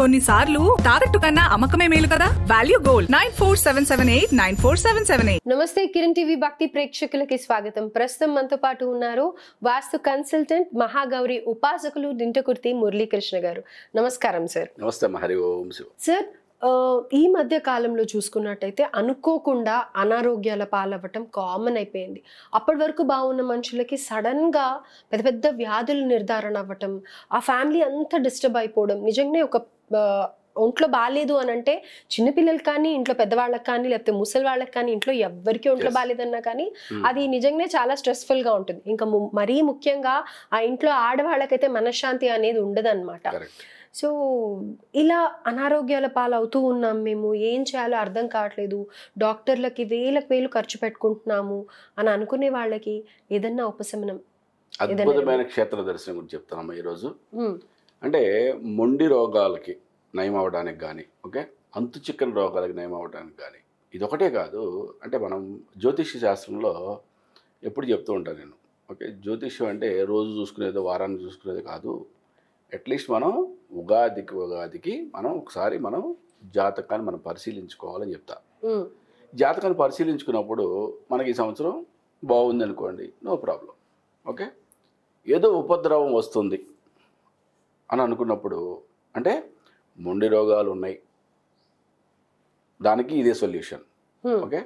కొన్నిసార్లు తాకట్టు కన్నా అమ్మకమే మేలు కదా. Value gold 9477894778. నమస్తే, కిరణ్ టీవీ భక్తి ప్రేక్షకులకి స్వాగతం. ప్రస్తుతం మనతో పాటు ఉన్నారు వాస్తు కన్సల్టెంట్ మహాగౌరి ఉపాసకులు దింటకుర్తి మురళీకృష్ణ గారు. నమస్కారం సార్. నమస్తే. హరి ఓం శివ. సార్, ఈ మధ్య కాలంలో చూసుకున్నట్టయితే అనుకోకుండా అనారోగ్యాల పాలవ్వటం కామన్ అయిపోయింది. అప్పటి వరకు బాగున్న మనుషులకి సడన్గా పెద్ద పెద్ద వ్యాధులు నిర్ధారణ అవ్వటం, ఆ ఫ్యామిలీ అంతా డిస్టర్బ్ అయిపోవడం. నిజంగానే ఒక ఒంట్లో బాగాలేదు అని అంటే చిన్నపిల్లలకి కానీ, ఇంట్లో పెద్దవాళ్ళకి కానీ, లేకపోతే ముసలి వాళ్ళకి కానీ, ఇంట్లో ఎవరికి ఒంట్లో బాగాలేదన్నా కానీ అది నిజంగానే చాలా స్ట్రెస్ఫుల్గా ఉంటుంది. ఇంకా మరీ ముఖ్యంగా ఆ ఇంట్లో ఆడవాళ్ళకైతే మనశ్శాంతి అనేది ఉండదన్నమాట. సో ఇలా అనారోగ్యాల పాలవుతూ ఉన్నాం. మేము ఏం చేయాలో అర్థం కావట్లేదు, డాక్టర్లకి వేలకు వేలు ఖర్చు పెట్టుకుంటున్నాము అని అనుకునే వాళ్ళకి ఏదన్నా ఉపశమనం? అద్భుతమైన క్షేత్ర దర్శనం గురించి చెప్తానమ్మా ఈరోజు. అంటే మొండి రోగాలకి నయం అవ్వడానికి కానీ, ఓకే, అంతు చిక్కని రోగాలకి నయం అవ్వడానికి కానీ ఇదొకటే కాదు. అంటే మనం జ్యోతిష్య శాస్త్రంలో ఎప్పుడు చెప్తూ ఉంటాను నేను, ఓకే, జ్యోతిష్యం అంటే రోజు చూసుకునేదో వారాన్ని చూసుకునేది కాదు. అట్లీస్ట్ మనం ఉగాదికి మనం ఒకసారి మనం జాతకాన్ని మనం పరిశీలించుకోవాలని చెప్తా. జాతకాన్ని పరిశీలించుకున్నప్పుడు మనకి ఈ సంవత్సరం బాగుంది అనుకోండి, నో ప్రాబ్లం, ఓకే. ఏదో ఉపద్రవం వస్తుంది అని అనుకున్నప్పుడు, అంటే మొండి రోగాలు ఉన్నాయి, దానికి ఇదే సొల్యూషన్, ఓకే.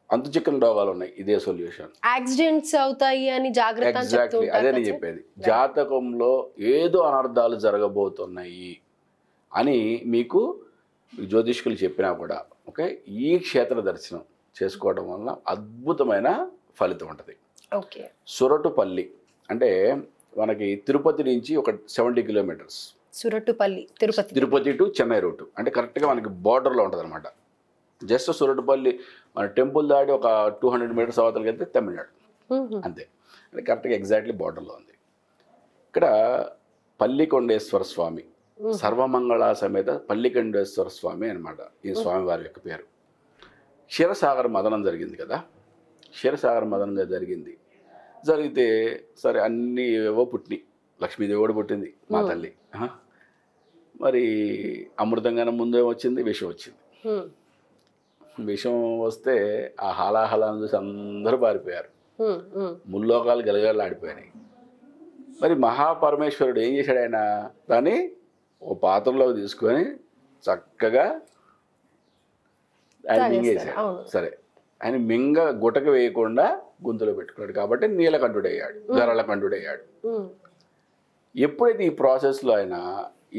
అంతు చిక్కని రోగాలు ఉన్నాయి, ఇదే సొల్యూషన్. యాక్సిడెంట్స్ అవుతాయి అని జాగ్రత్త. ఎగ్జాక్ట్లీ అదే నేను చెప్పేది. జాతకంలో ఏదో అనర్థాలు జరగబోతున్నాయి అని మీకు జ్యోతిష్కులు చెప్పినా కూడా, ఓకే, ఈ క్షేత్ర దర్శనం చేసుకోవడం వలన అద్భుతమైన ఫలితం ఉంటుంది. ఓకే. సురటుపల్లి అంటే మనకి తిరుపతి నుంచి ఒక 70 kilometres. Surutupalli Tirupati to Chennai route, అంటే కరెక్ట్గా మనకి బార్డర్లో ఉంటుంది అనమాట. జస్ట్ సురటుపల్లి మన టెంపుల్ దాటి ఒక 200 మీటర్స్ అవతలకి వెళ్తే తమిళనాడు, అంతే. అంటే కరెక్ట్గా ఎగ్జాక్ట్లీ బార్డర్లో ఉంది. ఇక్కడ పల్లికొండేశ్వర స్వామి, సర్వమంగళ సమేత పల్లికొండేశ్వర స్వామి అనమాట ఈ స్వామివారి యొక్క పేరు. క్షీరసాగర మదనం జరిగింది కదా, క్షీరసాగర మదనం జరిగితే సరే అన్నీ ఏవో పుట్టినాయి. లక్ష్మీదేవి కూడా పుట్టింది, మా తల్లి. మరి అమృతంగానే ముందే వచ్చింది, విషం వచ్చింది. విషం వస్తే ఆ హాలాహలాన్ని చూసి అందరూ పారిపోయారు, ముల్లోకాలు గలగలాడిపోయినాయి. మరి మహాపరమేశ్వరుడు ఏం చేశాడు? ఆయన దాన్ని ఓ పాత్రలోకి తీసుకొని చక్కగా ఆయన మింగేశాడు. సరే, ఆయన మింగ గుటక వేయకుండా గొంతులో పెట్టుకున్నాడు కాబట్టి నీలకంఠుడయ్యాడు, గరళకంఠుడయ్యాడు. ఎప్పుడైతే ఈ ప్రాసెస్లో ఆయన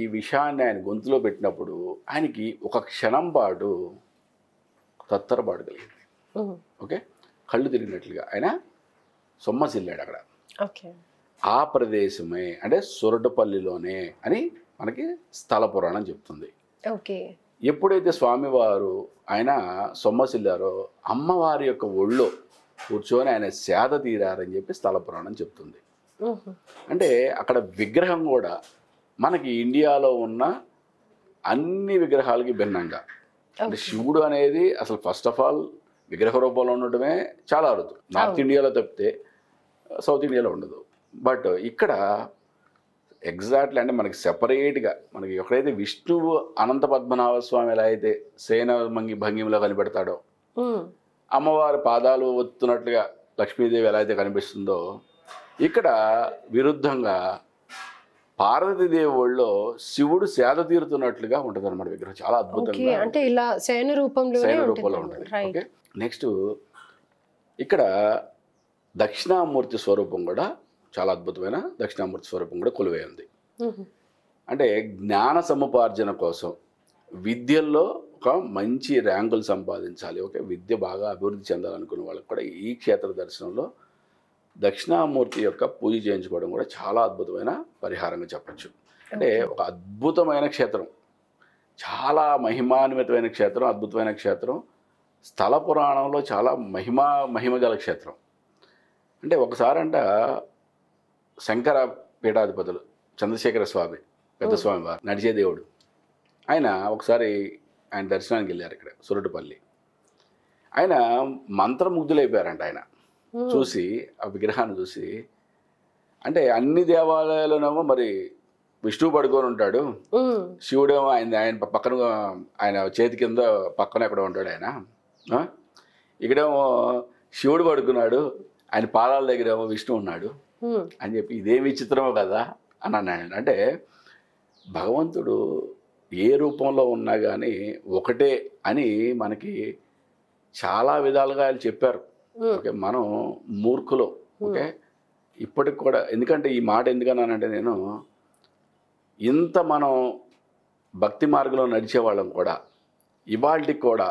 ఈ విషయాన్ని ఆయన గొంతులో పెట్టినప్పుడు ఆయనకి ఒక క్షణం పాటు తత్తరపాటు కలిగింది, ఓకే, కళ్ళు తిరిగినట్లుగా ఆయన సొమ్మసిల్లాడు అక్కడ. ఆ ప్రదేశమే అంటే సురటుపల్లిలోనే అని మనకి స్థల పురాణం చెప్తుంది. ఎప్పుడైతే స్వామివారు ఆయన సొమ్మసిల్లారో అమ్మవారి యొక్క ఒళ్ళో కూర్చొని ఆయన సేద తీరారని చెప్పి స్థల పురాణం చెప్తుంది. అంటే అక్కడ విగ్రహం కూడా మనకి ఇండియాలో ఉన్న అన్ని విగ్రహాలకి భిన్నంగా, అంటే శివుడు అనేది అసలు ఫస్ట్ ఆఫ్ ఆల్ విగ్రహ రూపంలో ఉండటమే చాలా అరుదు. నార్త్ ఇండియాలో తప్పితే సౌత్ ఇండియాలో ఉండదు. బట్ ఇక్కడ ఎగ్జాక్ట్లీ అంటే మనకి సెపరేట్గా మనకి ఎక్కడైతే విష్ణువు అనంత పద్మనాభ స్వామి ఎలా అయితే సేన భంగిమలో కనిపెడతాడో, అమ్మవారి పాదాలు ఒత్తున్నట్లుగా లక్ష్మీదేవి ఎలా అయితే కనిపిస్తుందో, ఇక్కడ విరుద్ధంగా పార్వతీదేవి ఒళ్ళో శివుడు సేద తీరుతున్నట్లుగా ఉంటుంది అన్నమాట విగ్రహం. చాలా అద్భుతంగా, అంటే ఇలా శయన రూపంలో ఉంటుంది. ఓకే. నెక్స్ట్ ఇక్కడ దక్షిణామూర్తి స్వరూపం కూడా చాలా అద్భుతమైన దక్షిణామూర్తి స్వరూపం కూడా కొలువై ఉంది. అంటే జ్ఞాన సముపార్జన కోసం విద్యల్లో ఒక మంచి ర్యాంకులు సంపాదించాలి, ఓకే, విద్య బాగా అభివృద్ధి చెందాలనుకున్న వాళ్ళకి కూడా ఈ క్షేత్ర దర్శనంలో దక్షిణామూర్తి యొక్క పూజ చేయించుకోవడం కూడా చాలా అద్భుతమైన పరిహారంగా చెప్పచ్చు. అంటే ఒక అద్భుతమైన క్షేత్రం, చాలా మహిమాన్వితమైన క్షేత్రం, అద్భుతమైన క్షేత్రం. స్థల పురాణంలో చాలా మహిమగల క్షేత్రం. అంటే ఒకసారంట శంకర పీఠాధిపతులు చంద్రశేఖర స్వామి, పెద్ద స్వామి వారు, నడిచే దేవుడు, ఆయన ఒకసారి ఆయన దర్శనానికి వెళ్ళారు ఇక్కడ సురటుపల్లి. ఆయన మంత్రముగ్ధులైపోయారంట ఆయన చూసి, ఆ విగ్రహాన్ని చూసి. అంటే అన్ని దేవాలయాల్లోనేమో మరి విష్ణువు పడుకొని ఉంటాడు, శివుడేమో ఆయన పక్కన ఆయన చేతి కింద పక్కన ఎక్కడ ఉంటాడు ఆయన, ఇక్కడేమో శివుడు పడుకున్నాడు, ఆయన పాదాల దగ్గర ఏమో విష్ణువు ఉన్నాడు అని చెప్పి ఇదే విచిత్రమో కదా అని అన్నాడు. అంటే భగవంతుడు ఏ రూపంలో ఉన్నా కానీ ఒకటే అని మనకి చాలా విధాలుగా ఆయన చెప్పారు. ఓకే, మనం మూర్ఖులు. ఓకే, ఇప్పటికి కూడా, ఎందుకంటే ఈ మాట ఎందుకన్నానంటే నేను ఇంత మనం భక్తి మార్గంలో నడిచేవాళ్ళం కూడా ఇవాళకి కూడా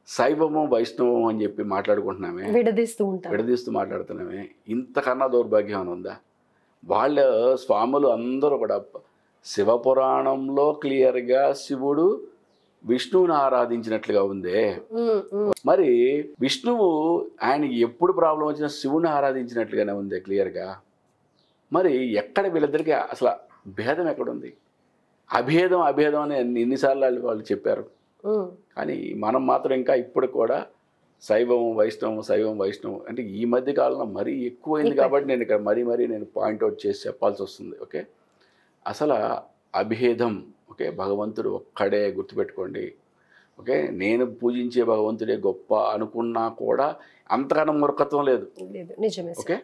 శైవము వైష్ణవం అని చెప్పి మాట్లాడుకుంటున్నామే, విడదీస్తూ మాట్లాడుతున్నామే. ఇంతకన్నా దౌర్భాగ్యం అని ఉందా? వాళ్ళ స్వాములు అందరూ కూడా శివపురాణంలో క్లియర్గా శివుడు విష్ణువుని ఆరాధించినట్లుగా ఉందే, మరి విష్ణువు ఆయనకి ఎప్పుడు ప్రాబ్లం వచ్చినా శివుని ఆరాధించినట్లుగానే ఉందే క్లియర్గా. మరి ఎక్కడ వీళ్ళిద్దరికి అసలు భేదం ఎక్కడుంది? అభేదం అభేదం అని ఎన్నిసార్లు వాళ్ళు చెప్పారు. కానీ మనం మాత్రం ఇంకా ఇప్పుడు కూడా శైవం వైష్ణవం శైవం వైష్ణవం అంటే ఈ మధ్య కాలంలో మరీ ఎక్కువైంది కాబట్టి నేను ఇక్కడ మరీ నేను పాయింట్అవుట్ చేసి చెప్పాల్సి వస్తుంది. ఓకే, అసలు అభేదం. ఓకే, భగవంతుడు ఒక్కడే, గుర్తుపెట్టుకోండి. ఓకే, నేను పూజించే భగవంతుడే గొప్ప అనుకున్నా కూడా అంతకన్నా మూర్ఖత్వం లేదు. ఓకే,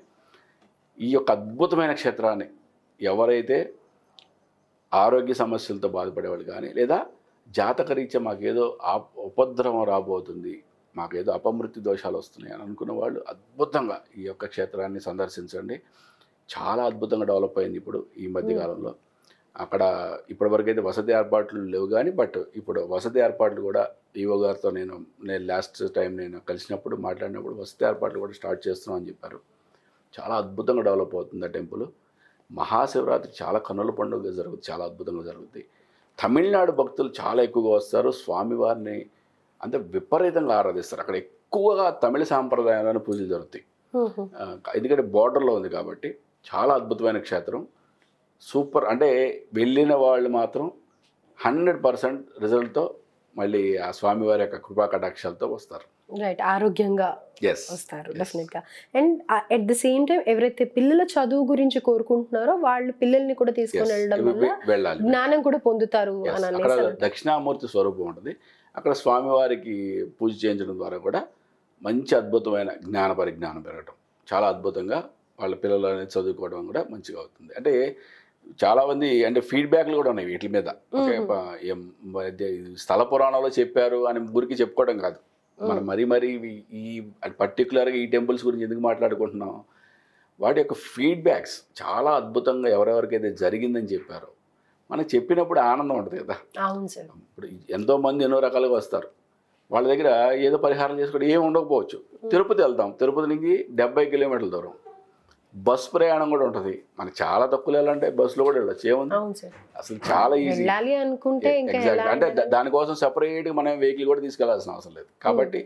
ఈ యొక్క అద్భుతమైన క్షేత్రాన్ని ఎవరైతే ఆరోగ్య సమస్యలతో బాధపడేవాళ్ళు కానీ, లేదా జాతకరీత్యా మాకేదో ఉపద్రవం రాబోతుంది, మాకేదో అపమృత్యు దోషాలు వస్తున్నాయి అని అనుకున్న వాళ్ళు అద్భుతంగా ఈ యొక్క క్షేత్రాన్ని సందర్శించండి. చాలా అద్భుతంగా డెవలప్ అయింది ఇప్పుడు ఈ మధ్యకాలంలో. అక్కడ ఇప్పటివరకు అయితే వసతి ఏర్పాట్లు లేవు కానీ, బట్ ఇప్పుడు వసతి ఏర్పాట్లు కూడా ఈవో గారితో నేను లాస్ట్ టైం నేను కలిసినప్పుడు మాట్లాడినప్పుడు వసతి ఏర్పాట్లు కూడా స్టార్ట్ చేస్తున్నాం అని చెప్పారు. చాలా అద్భుతంగా డెవలప్ అవుతుంది ఆ టెంపుల్. మహాశివరాత్రి చాలా కన్నుల పండుగ జరుగుతుంది, చాలా అద్భుతంగా జరుగుతుంది. తమిళనాడు భక్తులు చాలా ఎక్కువగా వస్తారు, స్వామివారిని అంటే విపరీతంగా ఆరాధిస్తారు. అక్కడ ఎక్కువగా తమిళ సాంప్రదాయాలను పూజలు జరుగుతాయి, ఎందుకంటే బార్డర్లో ఉంది కాబట్టి. చాలా అద్భుతమైన క్షేత్రం, సూపర్. అంటే వెళ్ళిన వాళ్ళు మాత్రం 100% రిజల్ట్తో మళ్ళీ ఆ స్వామివారి యొక్క కృపా కటాక్షాలతో వస్తారు. రైట్, ఆరోగ్యంగా వస్తారు డెఫినెట్గా. And at the same time ఎవరైతే పిల్లల చదువు గురించి కోరుకుంటున్నారో వాళ్ళు పిల్లల్ని కూడా తీసుకొని వెళ్ళడం వల్ల వెళ్ళాలి, జ్ఞానం కూడా పొందుతారు. అక్కడ దక్షిణామూర్తి స్వరూపం ఉంటుంది, అక్కడ స్వామివారికి పూజ చేయించడం ద్వారా కూడా మంచి అద్భుతమైన జ్ఞాన పరిజ్ఞానం పెరగడం, చాలా అద్భుతంగా వాళ్ళ పిల్లలు అనేది చదువుకోవడం కూడా మంచిగా అవుతుంది. అంటే చాలామంది అంటే ఫీడ్బ్యాక్లు కూడా ఉన్నాయి వీటి మీద. ఓకే, స్థల పురాణంలో చెప్పారు అని ఊరికి చెప్పుకోవడం కాదు, మనం మరీ ఈ పర్టికులర్గా ఈ టెంపుల్స్ గురించి ఎందుకు మాట్లాడుకుంటున్నాం, వాటి యొక్క ఫీడ్బ్యాక్స్ చాలా అద్భుతంగా ఎవరెవరికైతే జరిగిందని చెప్పారో మనకు చెప్పినప్పుడు ఆనందం ఉంటుంది కదా. ఇప్పుడు ఎంతోమంది ఎన్నో రకాలుగా వస్తారు, వాళ్ళ దగ్గర ఏదో పరిహారం చేసుకోవడం ఏమి ఉండకపోవచ్చు. తిరుపతి వెళ్తాం, తిరుపతి నుంచి 70 కిలోమీటర్ల దూరం, బస్ ప్రయాణం కూడా ఉంటుంది. మనకి చాలా తక్కువ వెళ్ళాలంటే బస్సులో కూడా వెళ్ళచ్చు, ఏముంది అసలు చాలా ఈజీ. ఎగ్జాక్ట్, అంటే దానికోసం సెపరేట్గా మనం వెహికల్ కూడా తీసుకెళ్లాల్సిన అవసరం లేదు. కాబట్టి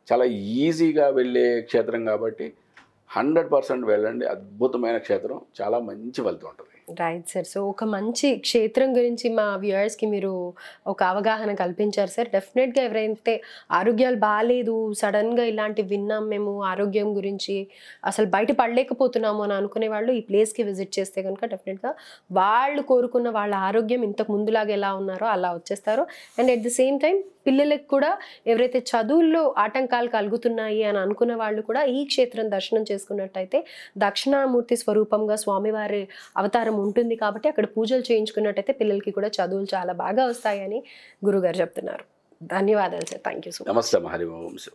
చాలా ఈజీగా వెళ్ళే క్షేత్రం కాబట్టి 100% వెళ్ళండి. అద్భుతమైన క్షేత్రం, చాలా మంచి ఫలితం ఉంటుంది. Right sir. సో ఒక మంచి క్షేత్రం గురించి మా వ్యూయర్స్కి మీరు ఒక అవగాహన కల్పించారు సార్. డెఫినెట్గా ఎవరైతే ఆరోగ్యాలు బాగాలేదు, సడన్గా ఇలాంటివి విన్నాం మేము ఆరోగ్యం గురించి అసలు బయట పడలేకపోతున్నాము అని అనుకునే వాళ్ళు ఈ ప్లేస్కి విజిట్ చేస్తే కనుక డెఫినెట్గా వాళ్ళు కోరుకున్న వాళ్ళ ఆరోగ్యం ఇంతకు ముందులాగా ఎలా ఉన్నారో అలా వచ్చేస్తారు. And at the same time పిల్లలకు కూడా ఎవరైతే చదువుల్లో ఆటంకాలు కలుగుతున్నాయి అని అనుకున్న వాళ్ళు కూడా ఈ క్షేత్రం దర్శనం చేసుకున్నట్టయితే దక్షిణామూర్తి స్వరూపంగా స్వామివారి అవతారం ఉంటుంది కాబట్టి అక్కడ పూజలు చేయించుకున్నట్టయితే పిల్లలకి కూడా చదువులు చాలా బాగా వస్తాయని గురుగారు చెప్తున్నారు. ధన్యవాదాలు sir. Thank you so much. నమస్తే. హరి ఓం.